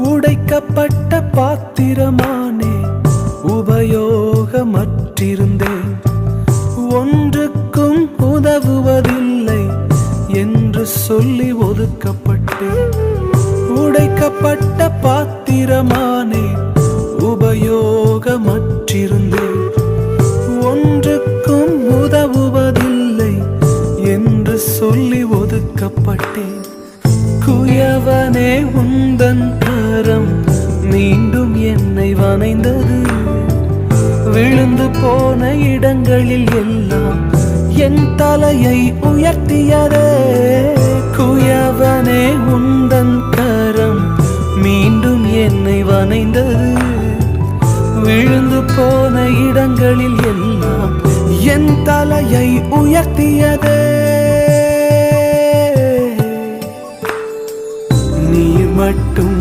உடைக்கப்பட்ட பாத்திரமானே உபயோகமற்றிருந்தேன், ஒன்றுக்கும் உதவுவதில்லை என்று சொல்லி ஒதுக்கப்பட்டேன். உடைக்கப்பட்ட பாத்திரமானே உபயோகமற்றிருந்தேன், ஒன்றுக்கும் உதவுவதில்லை என்று சொல்லி ஒதுக்கப்பட்டேன். குயவனே உந்தன் கரம் மீண்டும் என்னை வணைந்தது, விழுந்து போன இடங்களில் எல்லாம் என் தலையை உயர்த்தியதே. குயவனே உந்தன் கரம் மீண்டும் என்னை வணைந்தது, விழுந்து போன இடங்களில் எல்லாம் என் தலையை உயர்த்தியதே. நீர் மட்டும்